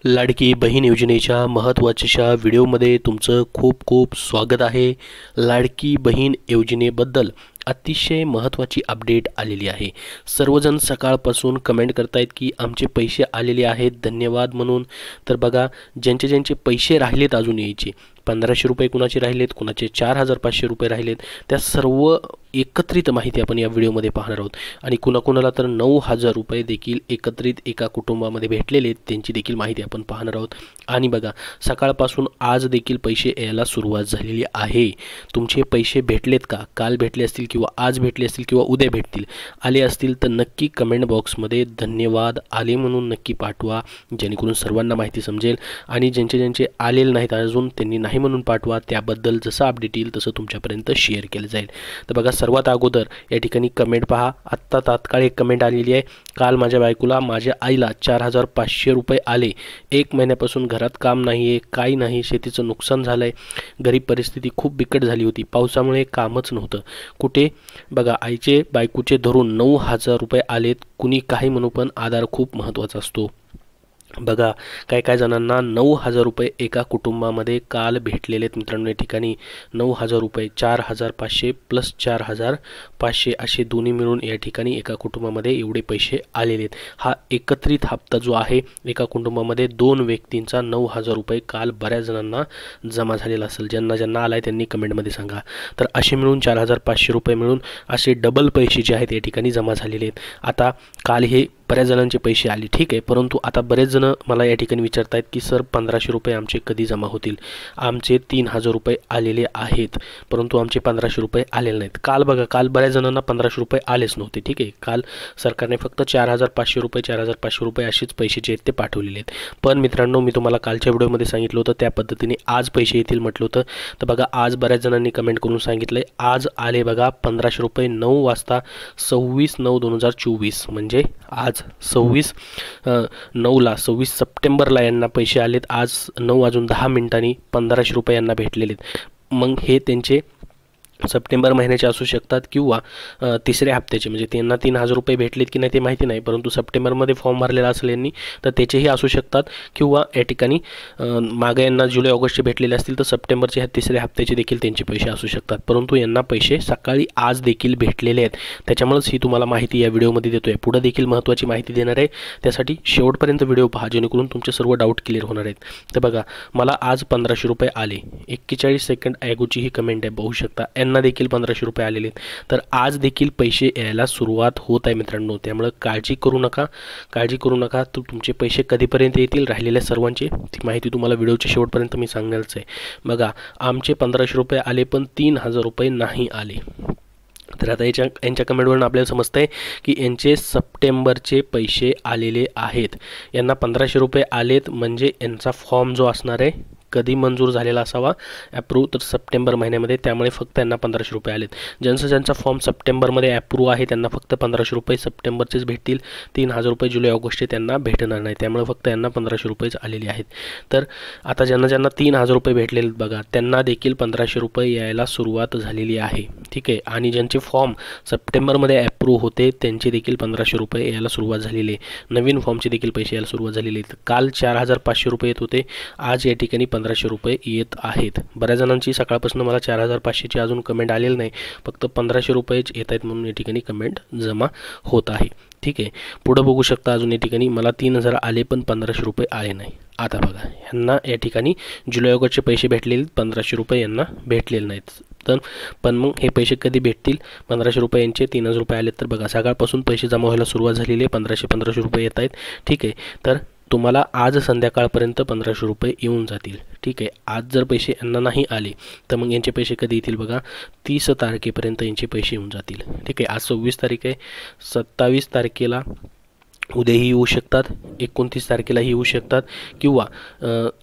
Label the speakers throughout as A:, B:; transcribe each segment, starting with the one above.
A: लाडकी बहीण योजनेच्या महत्त्वाच्या व्हिडिओमध्ये तुमचं खूप खूप स्वागत आहे। लाडकी बहीण योजनेबद्दल अतिशय महत्त्वाची अपडेट आलेली आहे। सर्वजण सकाळपासून कमेंट करतायत की आमचे पैसे आलेले आहेत, धन्यवाद म्हणून। तर बघा, ज्यांचे पैसे राहिलेत अजून यायचे, 1500 रुपये कुणाचे राहिलेत, कुणाचे 4500 रुपये राहिलेत, त्या सर्व एकत्रित माहिती आपण या व्हिडिओमध्ये पाहणार आहोत। आणि कुणाकुणाला तर 9000 रुपये देखील एकत्रित एका कुटुंबामध्ये भेटलेले, त्यांची देखील माहिती आपण पाहणार आहोत। आणि बघा, सकाळपासून आज देखील पैसे यायला सुरुवात झालेली आहे। तुमचे पैसे भेटलेत का? काल भेटले असतील किंवा आज भेटले असतील किंवा उद्या भेटतील, आले असतील तर नक्की कमेंट बॉक्समध्ये धन्यवाद आले म्हणून नक्की पाठवा, जेणेकरून सर्वांना माहिती समजेल। आणि ज्यांचे आलेले नाहीत अजून, त्यांनी नाही म्हणून पाठवा, त्याबद्दल जसं अपडेट येईल तसं तुमच्यापर्यंत शेअर केलं जाईल। तर बघा, सर्वात अगोदर या ठिकाणी कमेंट पहा। आत्ता तात्काळ एक कमेंट आलेली आहे, काल माझ्या बायकोला, माझ्या आईला 4500 रुपये आले। 1 महिन्यापासून घरात काम नाही आहे, काही नाही, शेतीचं नुकसान झालं आहे, गरीब परिस्थिती खूप बिकट झाली होती, पावसामुळे कामच नव्हतं कुठे। बघा, आईचे बायकोचे धरून 9000 रुपये आलेत। कुणी काही म्हणू, पण आधार खूप महत्त्वाचा असतो। बघा, काय जणांना 9000 रुपये एका कुटुंबामध्ये काल भेटलेले आहेत मित्रांनो। या ठिकाणी 9000 रुपये, 4500 प्लस 4500 असे दोन्ही मिळून या ठिकाणी एका कुटुंबामध्ये एवढे पैसे आलेले आहेत। हा एकत्रित हप्ता जो आहे, एका कुटुंबामध्ये 2 व्यक्तींचा 9000 रुपये काल बऱ्याच जणांना जमा झालेला असेल। ज्यांना आला आहे त्यांनी कमेंटमध्ये सांगा। तर असे मिळून 4500 रुपये मिळून असे डबल पैसे जे आहेत या ठिकाणी जमा झालेले आहेत। आता काल हे बऱ्याच जणांचे पैसे आले, ठीक आहे, परंतु आता बरेच जण मला या ठिकाणी विचारतायत की सर 1500 रुपये आमचे कधी जमा होतील? आमचे 3000 रुपये आलेले आहेत, परंतु आमचे 1500 रुपये आलेले नाहीत। काल बघा, काल बऱ्याच जणांना 1500 रुपये आलेच नव्हते, ठीक आहे। काल सरकारने फक्त 4500 रुपये 4500 रुपये असेच पैसे जे आहेत ते पाठवलेले आहेत। पण मित्रांनो, मी तुम्हाला कालच्या व्हिडिओमध्ये सांगितलं होतं त्या पद्धतीने आज पैसे येतील म्हटलं होतं। तर बघा, आज बऱ्याच जणांनी कमेंट करून सांगितलं आहे, आज आले बघा 1500 रुपये 9 वाजता 26/9/2024, म्हणजे आज 26 सप्टेंबरला यांना पैसे आलेत। आज 9:10 1500 रुपये यांना भेटलेले आहेत। मग हे त्यांचे सप्टेंबर महिन्याचे असू शकतात किंवा तिसऱ्या हप्त्याचे, म्हणजे त्यांना 3000 रुपये भेटलेत की नाही ते माहिती नाही, परंतु सप्टेंबरमध्ये फॉर्म भरलेला असेल यांनी तर त्याचेही असू शकतात। किंवा या ठिकाणी मागे यांना जुलै ऑगस्टचे भेटलेले असतील तर सप्टेंबरचे ह्या तिसऱ्या हप्त्याचे देखील त्यांचे पैसे असू शकतात। परंतु यांना पैसे सकाळी आज देखील भेटलेले आहेत, त्याच्यामुळेच ही तुम्हाला माहिती या व्हिडिओमध्ये देतोय। पुढे देखील महत्त्वाची माहिती देणार आहे, त्यासाठी शेवटपर्यंत व्हिडिओ पहा, जेणेकरून तुमचे सर्व डाऊट क्लिअर होणार आहेत। तर बघा, मला आज 1500 रुपये आले, 41 सेकंड ऐगूची ही कमेंट आहे, बघू शकता। यांना देखील 1500 रुपये आलेले आहेत। तर आज देखील पैसे यायला सुरुवात होत आहे मित्रांनो, त्यामुळे काळजी करू नका। तर तुमचे पैसे कधीपर्यंत येतील राहिलेल्या सर्वांची ती माहिती तुम्हाला व्हिडिओच्या शेवटपर्यंत मी सांगणारच आहे। बघा, आमचे 1500 रुपये आले पण 3000 रुपये नाही आले। तर आता यांच्या कमेंटवरून आपल्याला समजतंय की यांचे सप्टेंबरचे पैसे आलेले आहेत। यांना 1500 रुपये आलेत, म्हणजे यांचा फॉर्म जो असणार आहे कधी मंजूर झालेला असावा, ॲप्रूव्ह, तर सप्टेंबर महिन्यामध्ये, त्यामुळे फक्त त्यांना 1500 रुपये आलेत। ज्यांचा फॉर्म सप्टेंबरमध्ये ॲप्रूव्ह आहे त्यांना फक्त 1500 रुपये सप्टेंबरचेच भेटतील, 3000 रुपये जुलै ऑगस्टचे त्यांना भेटणार नाही, त्यामुळे फक्त यांना 1500 रुपयेच आलेले आहेत। तर आता ज्यांना 3000 रुपये भेटलेले बघा, त्यांना देखील 1500 रुपये यायला सुरुवात झालेली आहे, ठीक आहे। आणि ज्यांचे फॉर्म सप्टेंबरमध्ये ॲप्रूव्ह होते त्यांचे देखील 1500 रुपये यायला सुरुवात झालेली आहे। नवीन फॉर्मचे देखील पैसे यायला सुरुवात झालेली आहेत। काल 4500 रुपये येत होते, आज या ठिकाणी 1500 रुपये येत आहेत। बऱ्याच जणांची सकाळपासून मला 4500ची अजून कमेंट आलेली नाही, फक्त 1500 रुपयेच येत आहेत म्हणून या ठिकाणी कमेंट जमा होत आहे, ठीक आहे। पुढे बघू शकता, अजून या ठिकाणी मला 3000 आले पण 1500 रुपये आले नाही। आता बघा, यांना या ठिकाणी जुलै ऑगस्टचे पैसे भेटलेले, 1500 रुपये यांना भेटलेले नाहीत। तर पण मग हे पैसे कधी भेटतील? 1500 रुपये यांचे 3000 रुपये आलेत, तर बघा सकाळपासून पैसे जमा व्हायला सुरुवात झालेली आहे, 1500 रुपये येत आहेत, ठीक आहे। तर तुम्हाला आज संध्याकाळपर्यंत 1500 रुपये येऊन जातील, ठीक आहे। आज जर पैसे यांना नाही आले तर मग यांचे पैसे कधी येतील? बघा, 30 तारखेपर्यंत यांचे पैसे येऊन जातील, ठीक आहे। आज 26 तारीख आहे, 27 तारखेला उद्याही येऊ शकतात, 29 तारखेलाही येऊ शकतात, किंवा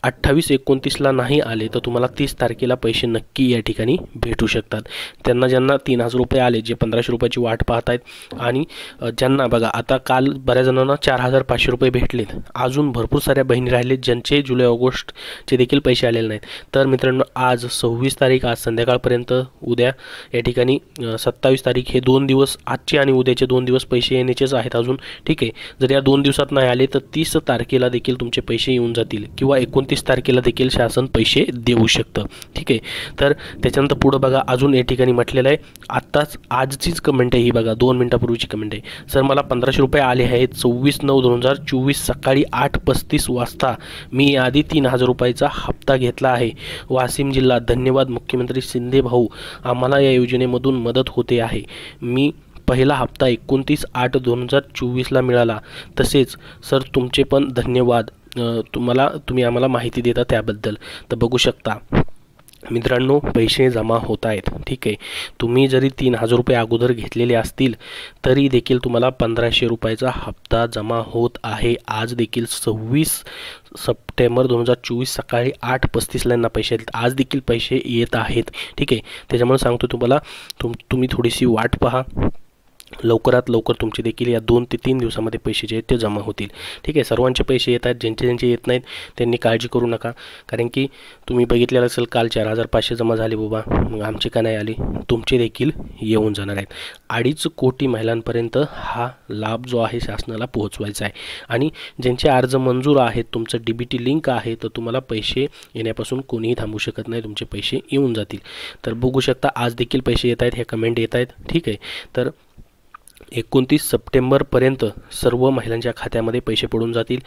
A: 28-29ला नाही आले तर तुम्हाला 30 तारखेला पैसे नक्की या ठिकाणी भेटू शकतात। ज्यांना 3000 रुपये आले, जे 1500 रुपयाची वाट पाहत आहेत, आणि ज्यांना बघा, आता काल बऱ्याच जणांना 4500 रुपये भेटलेत, अजून भरपूर साऱ्या बहिणी राहिलेत ज्यांचे जुलै ऑगस्टचे देखील पैसे आलेले नाहीत। तर मित्रांनो, आज 26 तारीख, आज संध्याकाळपर्यंत, उद्या या ठिकाणी 27 तारीख, हे 2 दिवस, आजचे आणि उद्याचे 2 दिवस पैसे येण्याचेच आहेत अजून, ठीक आहे। जर या 2 दिवसात नाही आले तर 30 तारखेला देखील तुमचे पैसे येऊन जातील किंवा 29 तारखेला देखील शासन पैसे देऊ शकतं. ठीक आहे. तर त्याच्यानंतर पुढं बघा अजून या ठिकाणी म्हटलेलं आहे, आत्ताच आजचीच कमेंट आहे ही बघा, 2 मिनिटापूर्वीची कमेंट आहे. सर मला 1500 रुपये आले आहेत 26/9/2024 सकाळी 8:35 वाजता. मी याआधी 3000 रुपयाचा हप्ता घेतला आहे. वाशिम जिल्हा. धन्यवाद मुख्यमंत्री शिंदे भाऊ, आम्हाला या योजनेमधून मदत होते आहे. मी पहिला हप्ता 29/8/2024ला मिळाला. तसेच सर तुमचे पण धन्यवाद, तुम्ही आम्हाला माहिती देता त्याबद्दल. तर बघू शकता मित्रांनो पैसे जमा होत आहेत. ठीक आहे. तुम्ही जरी 3000 रुपये अगोदर घेतलेले असतील तरी देखील तुम्हाला 1500 रुपयाचा हप्ता जमा होत आहे. आज देखील 26 सप्टेंबर 2024 सकाळी 8:35ला यांना पैसे आहेत. आज देखील पैसे येत आहेत. ठीक आहे. त्याच्यामुळे सांगतो तुम्हाला तुम्ही थोडीशी वाट पहा. लवकरात लवकर तुमचे देखील या 2 ते 3 दिवसामध्ये पैसे जे आहेत ते जमा होतील. ठीक आहे. सर्वांचे पैसे येत आहेत. ज्यांचे येत नाहीत त्यांनी काळजी करू नका, कारण की तुम्ही बघितलेलं असेल काल 4500 जमा झाले बाबा, मग आमचे का नाही आले, तुमचे देखील येऊन जाणार आहेत. 2.5 कोटी महिलांपर्यंत हा लाभ जो आहे शासनाला पोहोचवायचा आहे. आणि ज्यांचे अर्ज मंजूर आहेत, तुमचं DBT लिंक आहे, तर तुम्हाला पैसे येण्यापासून कोणीही थांबू शकत नाही, तुमचे पैसे येऊन जातील. तर बघू शकता आज देखील पैसे येत आहेत, हे कमेंट येत आहेत. ठीक आहे. तर 29 सप्टेंबरपर्यंत सर्व महिलांच्या खात्यामध्ये पैसे पडून जातील.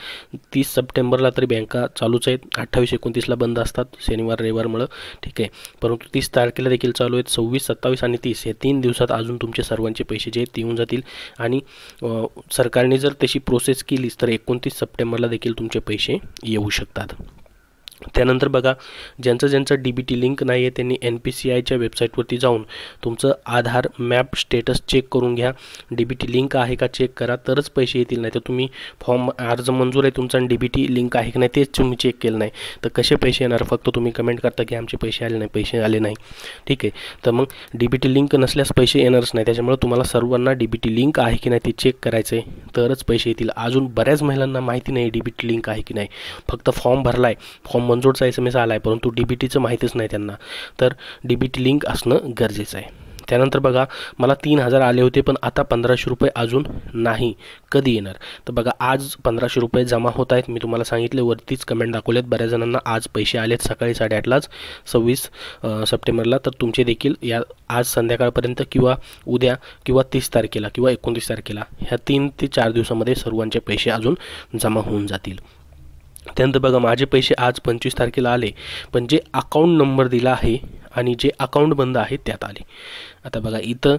A: 30 सप्टेंबरला तरी बँका चालूच आहेत. 28-29ला बंद असतात शनिवार रविवारमुळं. ठीक आहे. परंतु 30 तारखेला देखील चालू आहेत. 26, 27 आणि 30 या 3 दिवसात अजून तुमचे सर्वांचे पैसे जे आहेत ते येऊन जातील. आणि सरकारने जर तशी प्रोसेस केलीच तर 29 सप्टेंबरला देखील तुमचे पैसे येऊ शकतात. त्यानंतर बघा ज्यांचं DBT लिंक नाही आहे त्यांनी NPCIच्या वेबसाईटवरती जाऊन तुमचं आधार मॅप स्टेटस चेक करून घ्या. DBT लिंक आहे का चेक करा, तरच पैसे येतील. नाही तर तुम्ही फॉर्म अर्ज मंजूर आहे तुमचा आणि DBT लिंक आहे की नाही तेच तुम्ही चेक केलं नाही तर कसे पैसे येणार. फक्त तुम्ही कमेंट करता की आमचे पैसे आले नाही, पैसे आले नाही. ठीक आहे. तर मग DBT लिंक नसल्यास पैसे येणारच नाही. त्याच्यामुळे तुम्हाला सर्वांना DBT लिंक आहे की नाही ते चेक करायचं आहे, तरच पैसे येतील. अजून बऱ्याच महिलांना माहिती नाही DBT लिंक आहे की नाही, फक्त फॉर्म भरला आहे, फॉर्म मंजूरचा SMS आला आहे, परंतु DBTचं माहितीच नाही त्यांना. तर DBT लिंक असणं गरजेचं आहे. त्यानंतर बघा मला 3000 आले होते पण आता 1500 रुपये अजून नाही, कधी येणार. तर बघा आज 1500 रुपये जमा होत आहेत. मी तुम्हाला सांगितले वरतीच कमेंट दाखवलेत, बऱ्याच जणांना आज पैसे आलेत सकाळी 8:30लाच 26 सप्टेंबरला. तर तुमचे देखील या आज संध्याकाळपर्यंत किंवा उद्या किंवा 30 तारखेला किंवा 29 तारखेला ह्या 3 ते 4 दिवसामध्ये सर्वांचे पैसे अजून जमा होऊन जातील. त्यानंतर बघा माझे पैसे आज 25 तारखेला आले, पण जे अकाउंट नंबर दिला आहे आणि जे अकाउंट बंद आहे त्यात आले. आता बघा इथं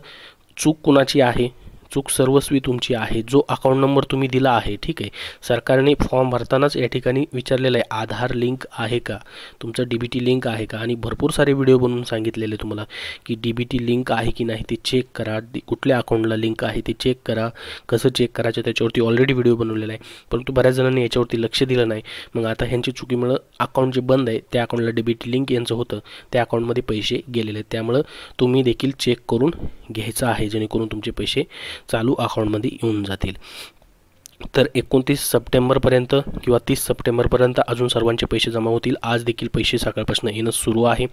A: चूक कुणाची आहे, चूक सर्वस्वी तुमची आहे. जो अकाउंट नंबर तुम्ही दिला आहे, ठीक आहे, सरकारने फॉर्म भरतानाच या ठिकाणी विचारलेलं आहे आधार लिंक आहे का, तुमचं DBT लिंक आहे का, आणि भरपूर सारे व्हिडिओ बनवून सांगितलेले तुम्हाला की DBT लिंक आहे की नाही ते चेक करा, कुठल्या अकाउंटला लिंक आहे ते चेक करा, कसं चेक करायचं त्याच्यावरती ऑलरेडी व्हिडिओ बनवलेला आहे. परंतु बऱ्याच जणांनी याच्यावरती लक्ष दिलं नाही. मग आता ह्यांची चुकीमुळं अकाउंट जे बंद आहे त्या अकाउंटला DBT लिंक यांचं होतं त्या अकाउंटमध्ये पैसे गेलेले आहेत. त्यामुळं तुम्ही देखील चेक करून घ्यायचं आहे जेणेकरून तुमचे पैसे चालू अकाउंटमध्ये येऊन जातील. तर 29 सप्टेंबरपर्यंत किंवा 30 सप्टेंबरपर्यंत अजून सर्वांचे पैसे जमा होतील. आज देखील पैसे सकाळपासून येणं सुरू आहे.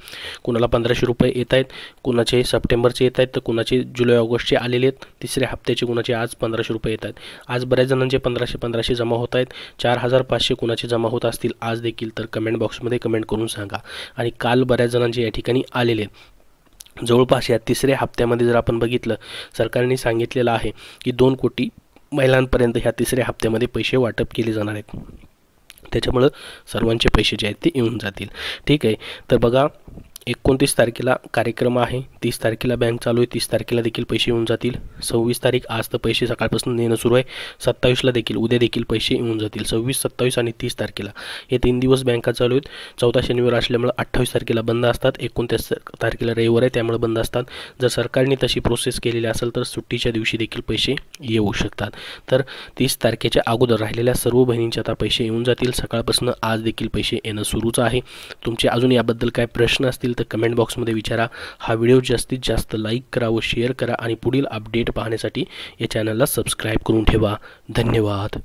A: कुणाला 1500 रुपये येत आहेत, कुणाचे सप्टेंबरचे येत आहेत, तर कुणाचे जुलै ऑगस्टचे आलेले आहेत, तिसऱ्या हप्त्याचे कुणाचे आज 1500 रुपये येत आहेत. आज बऱ्याच जणांचे 1500 जमा होत आहेत. 4500 कुणाचे जमा होत असतील आज देखील तर कमेंट बॉक्समध्ये कमेंट करून सांगा. आणि काल बऱ्याच जणांचे या ठिकाणी आलेले आहेत. जवळपास या तिसऱ्या हप्त्यामध्ये जर आपण बघितलं सरकारने सांगितलेलं आहे की 2 कोटी महिलांपर्यंत ह्या तिसऱ्या हप्त्यामध्ये पैसे वाटप केले जाणार आहेत. त्याच्यामुळं सर्वांचे पैसे जे आहेत ते येऊन जातील. ठीक आहे. तर बघा 29 तारखेला कार्यक्रम आहे, 30 तारखेला बँक चालू आहे, 30 तारखेला देखील पैसे येऊन जातील. 26 तारीख आज तर पैसे सकाळपासून येणं सुरू आहे. 27ला देखील उद्या देखील पैसे येऊन जातील. 26, 27 आणि 30 तारखेला हे 3 दिवस बँका चालू आहेत. 14 शनिवार असल्यामुळे 28 तारखेला बंद असतात. 29 तारखेला रविवार आहे त्यामुळे बंद असतात. जर सरकारने तशी प्रोसेस केलेली असेल तर सुट्टीच्या दिवशी देखील पैसे येऊ शकतात. तर 30 तारखेच्या अगोदर राहिलेल्या सर्व बहिणींचे आता पैसे येऊन जातील. सकाळपासून आज देखील पैसे येणं सुरूच आहे. तुमचे अजून याबद्दल काय प्रश्न असतील तर कमेंट बॉक्समध्ये विचारा. हा व्हिडिओ जास्तीत जास्त लाईक करा व शेअर करा आणि पुढील अपडेट पाहण्यासाठी या चॅनलला सबस्क्राईब करून ठेवा. धन्यवाद.